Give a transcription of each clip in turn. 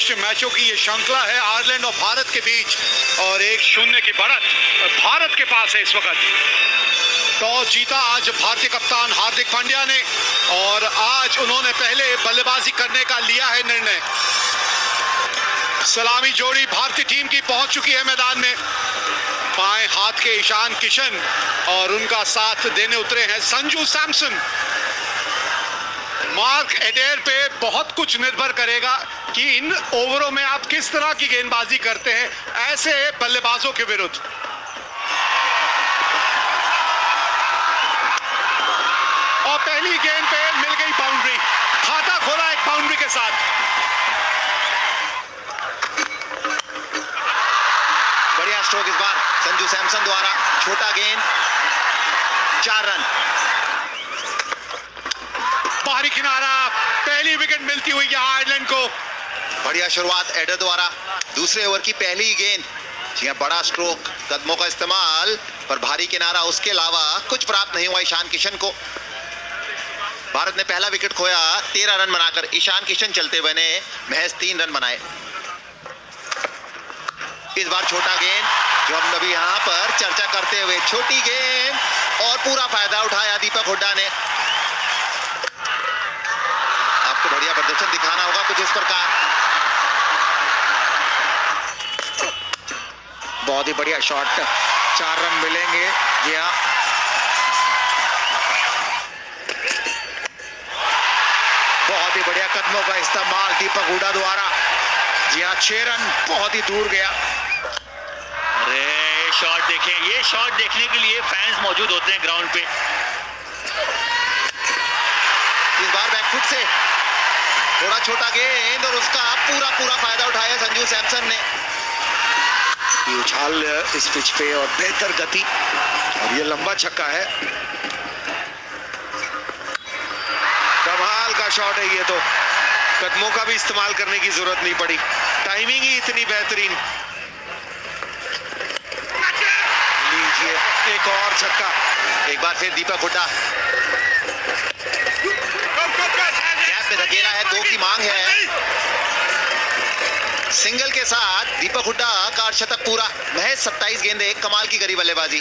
अंतर्राष्ट्रीय मैचों की ये श्रृंखला है आयरलैंड और भारत के बीच, और 1-0 की बढ़त भारत के पास है इस वक्त। टॉस जीता आज भारतीय कप्तान हार्दिक पांड्या ने, और आज उन्होंने पहले बल्लेबाजी करने का लिया है निर्णय। सलामी जोड़ी भारतीय टीम की पहुंच चुकी है मैदान में। बाएं हाथ के ईशान किशन और उनका साथ देने उतरे हैं संजू सैमसन। मार्क एडेर पे बहुत कुछ निर्भर करेगा कि इन ओवरों में आप किस तरह की गेंदबाजी करते हैं ऐसे बल्लेबाजों के विरुद्ध। और पहली गेंद पे मिल गई बाउंड्री, खाता खोला एक बाउंड्री के साथ। बढ़िया स्ट्रोक इस बार संजू सैमसन द्वारा, छोटा गेंद, 4 रन। बाहरी किनारा, पहली विकेट मिलती हुई यहां आयरलैंड को। बढ़िया शुरुआत एडर द्वारा, दूसरे ओवर की पहली गेंद। बड़ा स्ट्रोक, कदमों का इस्तेमाल, पर भारी किनारा, उसके अलावा कुछ प्राप्त नहीं हुआ ईशान किशन को। भारत ने पहला विकेट खोया 13 रन बनाकर। ईशान किशन चलते हुए ने महज 3 रन बनाए। इस बार छोटा गेंद, जो हम अभी यहाँ पर चर्चा करते हुए, छोटी गेंद, और पूरा फायदा उठाया दीपक हुड्डा ने। आपको बढ़िया प्रदर्शन दिखाना होगा कुछ इस प्रकार। बहुत ही बढ़िया शॉट, 4 रन मिलेंगे। जी हाँ, बहुत ही बढ़िया कदमों का इस्तेमाल दीपक हुड्डा द्वारा। जी हाँ, 6 रन, बहुत ही दूर गया। अरे शॉट देखें, ये शॉट देखने के लिए फैंस मौजूद होते हैं ग्राउंड पे। इस बार बैकफुट से थोड़ा छोटा गेंद, और उसका पूरा फायदा उठाया संजू सैमसन ने। उछाल इस पिच पे और बेहतर गति, और ये लंबा छक्का है। कमाल का शॉट है ये तो, कदमों का भी इस्तेमाल करने की जरूरत नहीं पड़ी, टाइमिंग ही इतनी बेहतरीन। लीजिए एक और छक्का। एक बार फिर दीपक हुड्डा गैप में धकेला है, 2 की मांग है। सिंगल के साथ दीपक हुड्डा का शतक पूरा। महज 27 गेंदें, कमाल की करी बल्लेबाजी।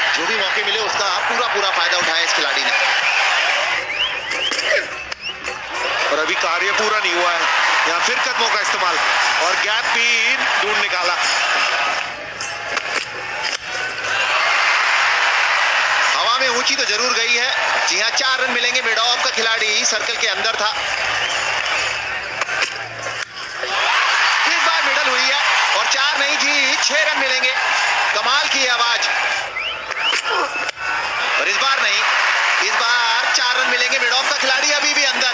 जो भी मौके मिले उसका पूरा फायदा उठाया इस खिलाड़ी ने। और अभी कार्य पूरा नहीं हुआ है, यहाँ फिर कदमों का इस्तेमाल, और गैप भी ढूंढ निकाला। हवा में ऊंची तो जरूर गई है। जी हाँ, 4 रन मिलेंगे। मिड ऑफ का खिलाड़ी सर्कल के अंदर था। इस बार मिडल हुई है, और 4 नहीं जी 6 रन मिलेंगे। कमाल की आवाज, पर इस बार नहीं, इस बार 4 रन मिलेंगे। मिड ऑफ का खिलाड़ी अभी भी अंदर।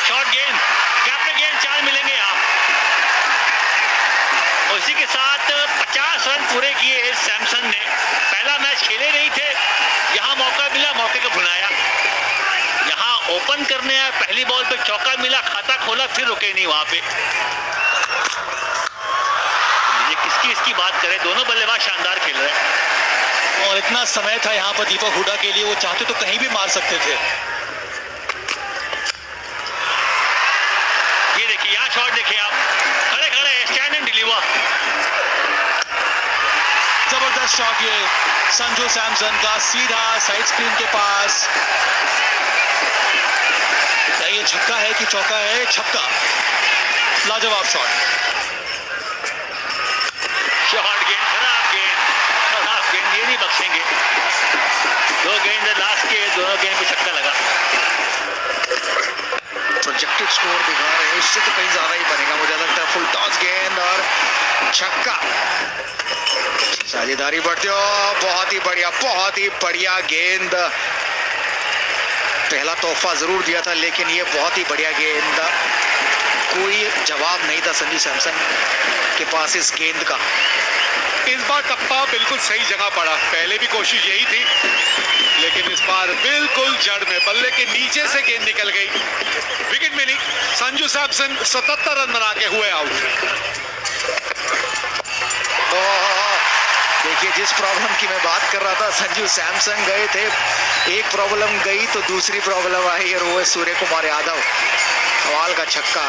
शॉर्ट गेंद, गैप में गेंद, 4 मिलेंगे यहाँ। और इसी के साथ 50 रन पूरे किए सैमसन ने। पहला मैच खेले नहीं थे, यहाँ मौका मिला, मौके को भुनाया। यहाँ ओपन करने आया, पहली बॉल पे चौका मिला, खाता खोला, फिर रुके नहीं वहां पे। ये किसकी इसकी बात करें, दोनों बल्लेबाज शानदार खेल रहे हैं। और इतना समय था यहाँ पर दीपक हुड्डा के लिए, वो चाहते तो कहीं भी मार सकते थे। ये देखिए, यहाँ शॉट देखिए आप, खड़े खड़े स्टैंड एंड डिलीवर। जबरदस्त शॉट ये संजू सैमसन का, सीधा साइड स्क्रीन के पास। क्या ये छक्का है कि चौका है? छक्का। लाजवाब शॉट। शॉर्ट गेंद, खराब गेंद, ये नहीं बख्शेंगे। 2 गेंद लास्ट के, दोनों गेंद पे छक्का लगा। प्रोजेक्टेड स्कोर दिखा रहे हैं, इससे तो कहीं ज्यादा ही बनेगा मुझे लगता है। फुल टॉस गेंद और छक्का। साझेदारी बढ़ते हो, बहुत ही बढ़िया गेंद। पहला तोहफा जरूर दिया था, लेकिन ये बहुत ही बढ़िया गेंद। कोई जवाब नहीं था संजू सैमसन के पास इस गेंद का। इस बार टप्पा बिल्कुल सही जगह पड़ा, पहले भी कोशिश यही थी, लेकिन इस बार बिल्कुल जड़ में, बल्ले के नीचे से गेंद निकल गई। विकेट मिली। संजू सैमसन 77 रन बना के हुए आउट। देखिए जिस प्रॉब्लम की मैं बात कर रहा था, संजू सैमसन गए थे, एक प्रॉब्लम गई तो दूसरी प्रॉब्लम आई और वो है सूर्य कुमार यादव। कमाल का छक्का,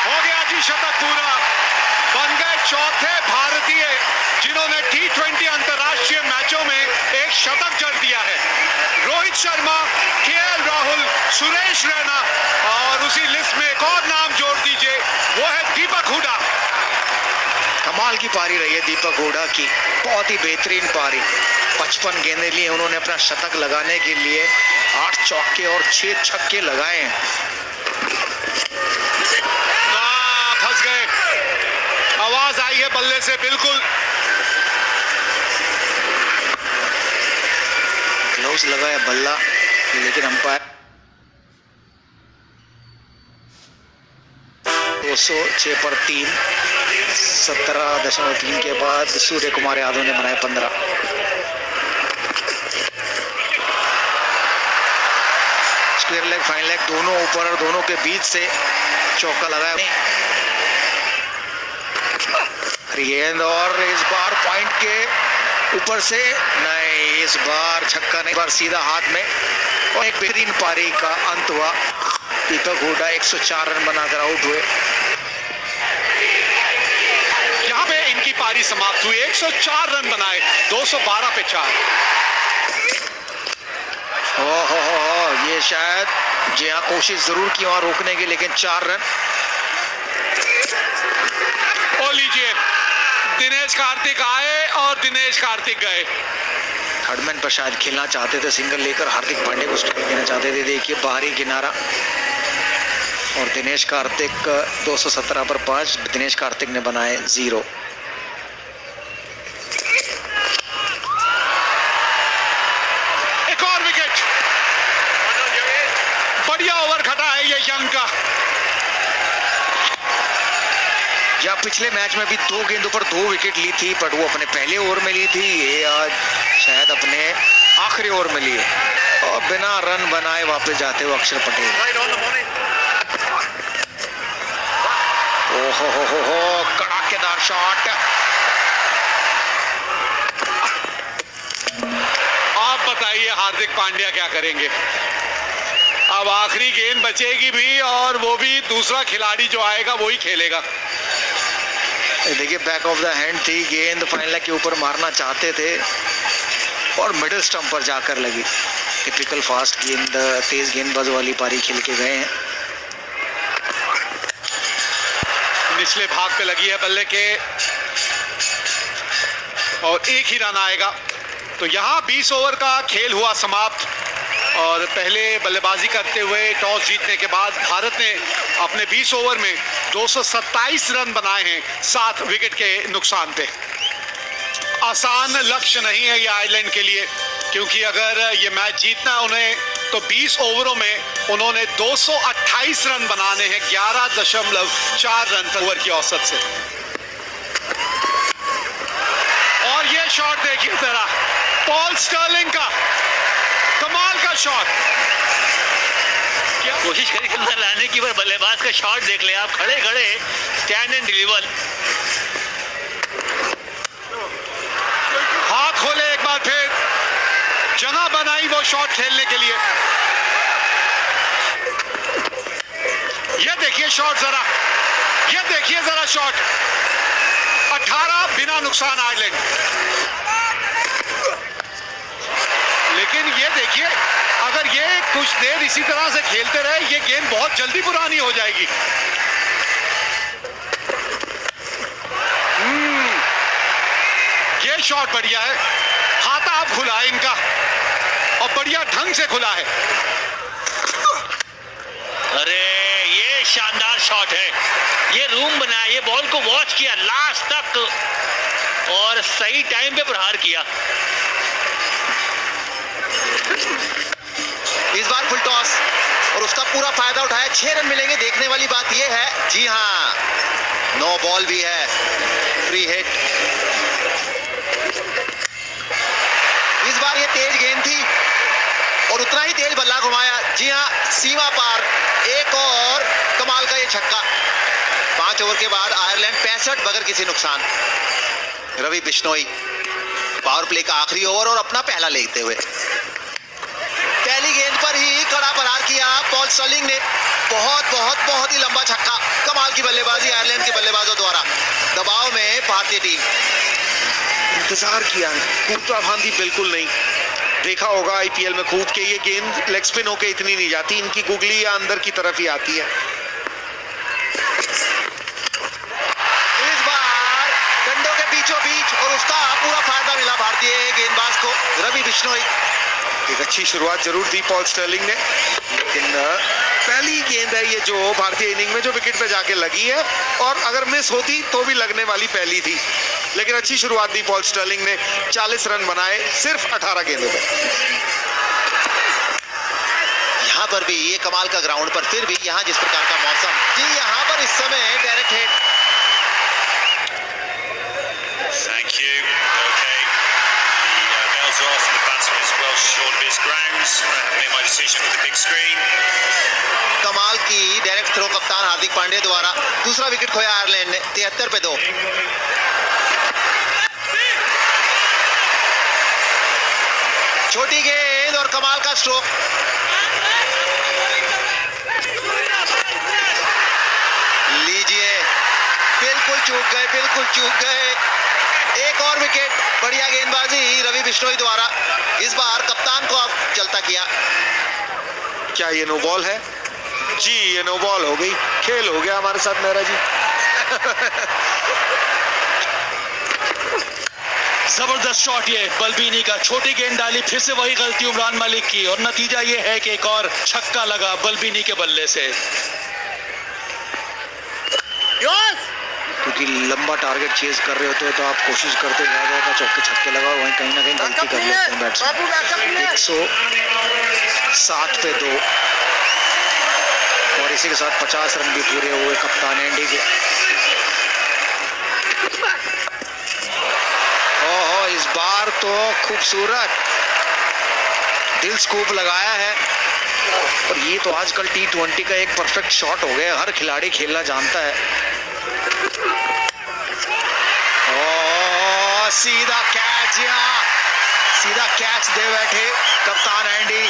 हो गया जी शतक पूरा। बन गए चौथे भारतीय जिन्होंने T20 अंतर्राष्ट्रीय मैचों में एक शतक जड़ दिया है। रोहित शर्मा, KL राहुल, सुरेश रैना और उसी लिस्ट में एक और नाम जोड़ दीजिए, वो है दीपक हुडा। कमाल की पारी रही है दीपक हुडा की, बहुत ही बेहतरीन पारी। 55 गेंदें लिए उन्होंने अपना शतक लगाने के लिए, 8 चौके और 6 छक्के लगाए हैं। फंस गए, आवाज आई है बल्ले से, बिल्कुल ग्लव्स लगाया बल्ला, लेकिन अंपायर 206 पर 3, 17.3 के बाद सूर्य कुमार यादव ने बनाए 15। स्क्वायर लेग, फाइन लेग दोनों ऊपर और दोनों के बीच से चौका लगाया गेंद, और इस बार पॉइंट के ऊपर से नहीं, इस बार छक्का नहीं, बार सीधा हाथ में, और एक बेहतरीन पारी का अंत हुआ। दीपक हुडा 104 रन बनाकर आउट हुए। यहाँ पे इनकी पारी समाप्त हुई, 104 रन बनाए, 212 पे 4। ओहो, ये शायद जी हाँ कोशिश जरूर की वहां रोकने की, लेकिन 4 रन। ओ लीजिए, दिनेश कार्तिक आए और दिनेश कार्तिक गए। थर्डमैन पर शायद खेलना चाहते थे, सिंगल लेकर हार्दिक पांड्या को स्ट्राइक देना चाहते थे। देखिए बाहरी किनारा, और दिनेश कार्तिक 217 पर 5, दिनेश कार्तिक ने बनाए 0। एक और विकेट, बढ़िया ओवर खटा है ये यंग का। या पिछले मैच में भी 2 गेंदों पर 2 विकेट ली थी, बट वो अपने पहले ओवर में ली थी, ये आज शायद अपने आखिरी ओवर में लिए, और बिना रन बनाए वापस जाते हुए अक्षर पटेल। ओहो, कड़ाकेदार शॉट। आप बताइए हार्दिक पांड्या क्या करेंगे? अब आखिरी गेंद बचेगी भी, और वो भी दूसरा खिलाड़ी जो आएगा वो ही खेलेगा। देखिए बैक ऑफ द हैंड थी गेंद, फाइन लेग के ऊपर मारना चाहते थे और मिडिल स्टंप पर जाकर लगी। टिपिकल फास्ट गेंद, तेज गेंदबाज वाली पारी खेल के गए हैं। निचले भाग पे लगी है बल्ले के, और एक ही रन आएगा। तो यहाँ 20 ओवर का खेल हुआ समाप्त, और पहले बल्लेबाजी करते हुए टॉस जीतने के बाद भारत ने अपने 20 ओवर में 227 रन बनाए हैं 7 विकेट के नुकसान पे। आसान लक्ष्य नहीं है ये आयरलैंड के लिए, क्योंकि अगर ये मैच जीतना है उन्हें, तो 20 ओवरों में उन्होंने 228 रन बनाने हैं 11.4 रन पर ओवर की औसत से। और ये शॉट देखिए जरा, पॉल स्टर्लिंग का कमाल का शॉट। क्या कोशिश करी अंदर लाने की, पर बल्लेबाज का शॉट देख ले आप, खड़े खड़े स्टैंड एंड डिलीवर। हाथ खोले एक बार फिर, जगह बनाई वो शॉट खेलने के लिए। ये देखिए शॉट जरा, ये देखिए जरा शॉट, 18 बिना नुकसान आयरलैंड। लेकिन ये देखिए, अगर ये कुछ देर इसी तरह से खेलते रहे, ये गेंद बहुत जल्दी पुरानी हो जाएगी। ये शॉट बढ़िया है, खाता अब खुला है इनका, और बढ़िया ढंग से खुला है। अरे ये शानदार शॉट है, ये रूम बनाया, ये बॉल को वॉच किया लास्ट तक, और सही टाइम पे प्रहार किया। इस बार फुल टॉस, और उसका पूरा फायदा उठाया, 6 रन मिलेंगे। देखने वाली बात यह है, जी हाँ, 9 बॉल भी है, फ्री हिट। इस बार ये तेज गेंद थी और उतना ही तेज बल्ला घुमाया, जी हाँ, सीमा पार। एक और कमाल का ये छक्का, 5 लास्ट ओवर के बाद आयरलैंड 65 बगैर किसी नुकसान। रवि बिश्नोई पावर प्ले का आखिरी ओवर और अपना पहला लेते हुए पहली गेंद पर ही कड़ा प्रहार किया पॉल स्टर्लिंग ने। बहुत ही लंबा छक्का। कमाल की बल्लेबाजी आयरलैंड के बल्लेबाजों द्वारा। दबाव में भारतीय टीम। इंतजार किया है, कूदता फांदी बिल्कुल नहीं। देखा होगा आईपीएल में खूब के ये गेंद लेग स्पिन होके इतनी नहीं जाती, इनकी गुगली या अंदर की तरफ ही आती है। इस बार डंडों के बीचों बीच और उसका पूरा फायदा मिला भारतीय गेंदबाज को। रवि बिश्नोई। एक अच्छी शुरुआत जरूर दी पॉल स्टर्लिंग ने, लेकिन पहली गेंद है ये जो भारतीय इनिंग में जो विकेट पे जाके लगी है, और अगर मिस होती तो भी लगने वाली पहली थी। लेकिन अच्छी शुरुआत दी पॉल स्टर्लिंग ने। 40 रन बनाए सिर्फ 18 गेंदों पे। यहाँ पर भी ये कमाल का ग्राउंड पर फिर भी यहाँ जिस प्रकार का मौसम जी, यहाँ पर इस समय direct hit. Thank you. Okay. The bells are off and the batsman is well short of his grounds. I have made my decision with the big screen. कमाल की डायरेक्ट थ्रो कप्तान हार्दिक पांड्या द्वारा। दूसरा विकेट खोया आयरलैंड ने 73 पे 2। छोटी गेंद और कमाल का स्ट्रोक। लीजिए, बिल्कुल चूक गए। एक और विकेट। बढ़िया गेंदबाजी रवि बिश्नोई द्वारा। इस बार कप्तान को अब चलता किया। क्या ये नो बॉल है? जी ये नो बॉल हो गई। खेल हो गया हमारे साथ मेहरा जी। जबरदस्त शॉट ये बल्बीनी का। छोटी गेंद डाली, फिर से वही गलती उमरान मलिक की, और नतीजा ये है कि एक और छक्का लगा बल्बीनी के बल्ले से। क्योंकि लंबा टारगेट चेज कर रहे होते हो तो आप कोशिश करते हैं ज्यादा चौके छक्के लगाओ, वहीं कहीं ना कहीं गलती कर लेते हैं बैट्समैन। 107 पे 2 और इसी के साथ 50 रन भी पूरे हुए कप्तान एंडी के। ओहो, इस बार तो खूबसूरत दिल स्कूप लगाया है। और ये तो आजकल T20 का एक परफेक्ट शॉट हो गया, हर खिलाड़ी खेलना जानता है। सीधा कैच, यहाँ सीधा कैच दे बैठे कप्तान एंडी।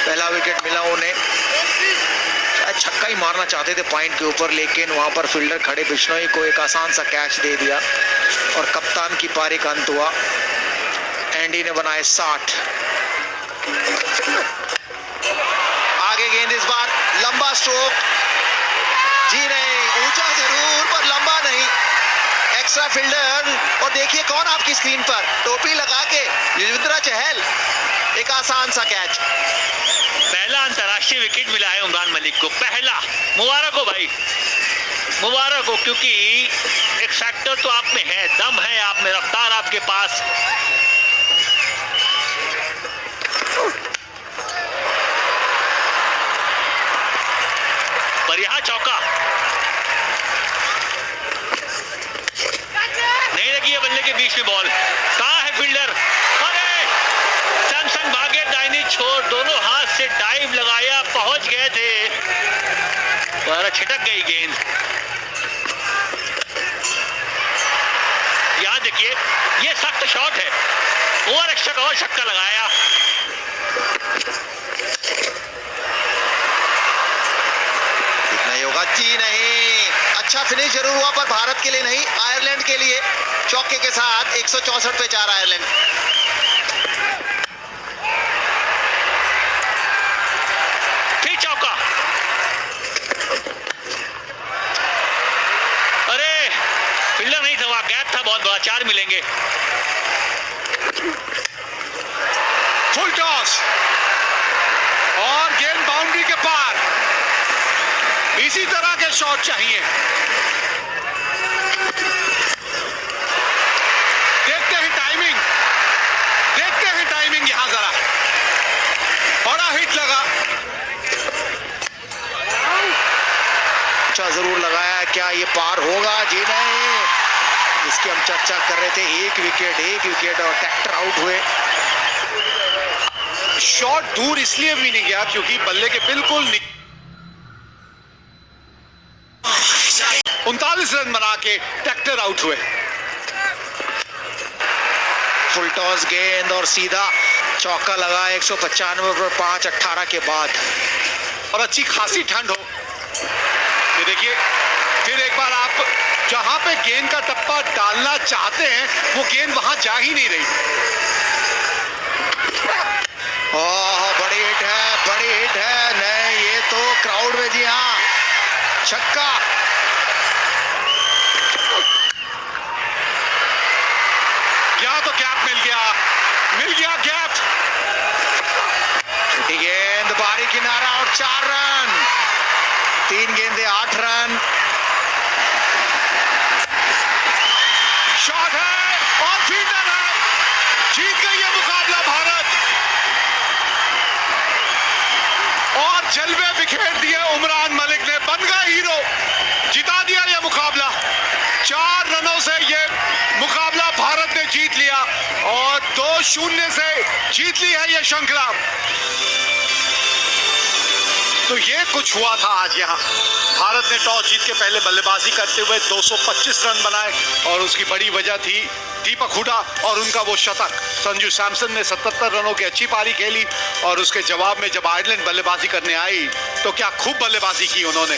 पहला विकेट मिला उन्हें। शायद छक्का ही मारना चाहते थे पॉइंट के ऊपर, लेकिन वहां पर फील्डर खड़े बिश्नोई को एक आसान सा कैच दे दिया और कप्तान की पारी का अंत हुआ। एंडी ने बनाए 60। आगे गेंद इस बार लंबा स्ट्रोक। जी नहीं, ऊंचा जरूर पर लंबा नहीं। Extra fielder. और देखिए कौन आपकी स्क्रीन पर, टोपी लगा के युजवेंद्र चहल। एक आसान सा कैच। पहला अंतर्राष्ट्रीय विकेट मिला है उमरान मलिक को। पहला। मुबारक हो भाई, मुबारक हो, क्योंकि एक फैक्टर तो आप में है, दम है आप में, रफ्तार आपके पास। पर यहां चौका नहीं लगी है। बल्ले के बीच में बॉल। कहां है फील्डर? अरे सैमसन भागे, दाहिनी छोर, दोनों हाथ से डाइव लगाया, पहुंच गए थे पर छिटक गई गेंद। यहां देखिए, ये सख्त शॉट है। ओवर एक्स्ट्रा का और छक्का लगाया। नहीं होगा जी नहीं। अच्छा फिनिश जरूर हुआ पर भारत के लिए नहीं, आयरलैंड के लिए। चौके के साथ 164 पे 4 आयरलैंड। फिर चौका। अरे फील्डर नहीं था, वहां गैप था बहुत बड़ा। 4 मिलेंगे। फुल टॉस और गेंद बाउंड्री के पार। इसी तरह के शॉट चाहिए। देखते हैं टाइमिंग यहां जरा। बड़ा हिट लगा। अच्छा जरूर लगाया। क्या ये पार होगा? जी नहीं। जिसकी हम चर्चा कर रहे थे, एक विकेट और ट्रैक्टर आउट हुए। शॉट दूर इसलिए भी नहीं गया क्योंकि बल्ले के बिल्कुल 41 रन बना के टेक्टर आउट हुए। फुल टॉस गेंद और सीधा चौका लगा 195 पर 5-18 के बाद। और अच्छी खासी ठंड हो, ये देखिए फिर एक बार आप जहां पे गेंद का टप्पा डालना चाहते हैं वो गेंद वहां जा ही नहीं रही। ओह बड़ी हिट है, बड़ी हिट है। नहीं, ये तो क्राउड में, जी हाँ, छक्का। या तो गैप मिल गया गैप। छोटी गेंद, बारी किनारा और 4 रन। 3 गेंदे 8 रन। शॉट है और फील्डर है, जीत गई है मुकाबला भारत। और जलवे बिखेर दिए उमरान मलिक ने, बन गए हीरो, जिता दिया यह मुकाबला। 4 रनों से ये मुकाबला भारत ने जीत लिया और 2-0 से जीत ली है यह श्रृंखला। तो ये कुछ हुआ था आज यहाँ। भारत ने टॉस जीत के पहले बल्लेबाजी करते हुए 225 रन बनाए और उसकी बड़ी वजह थी दीपक हुडा और उनका वो शतक। संजू सैमसन ने 77 रनों की अच्छी पारी खेली और उसके जवाब में जब आयरलैंड बल्लेबाजी करने आई तो क्या खूब बल्लेबाजी की उन्होंने।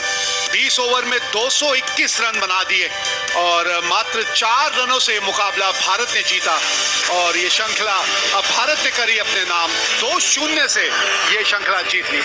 20 ओवर में 221 रन बना दिए और मात्र 4 रनों से मुकाबला भारत ने जीता और ये श्रृंखला अब भारत ने करी अपने नाम। 2-0 से ये श्रृंखला जीत ली।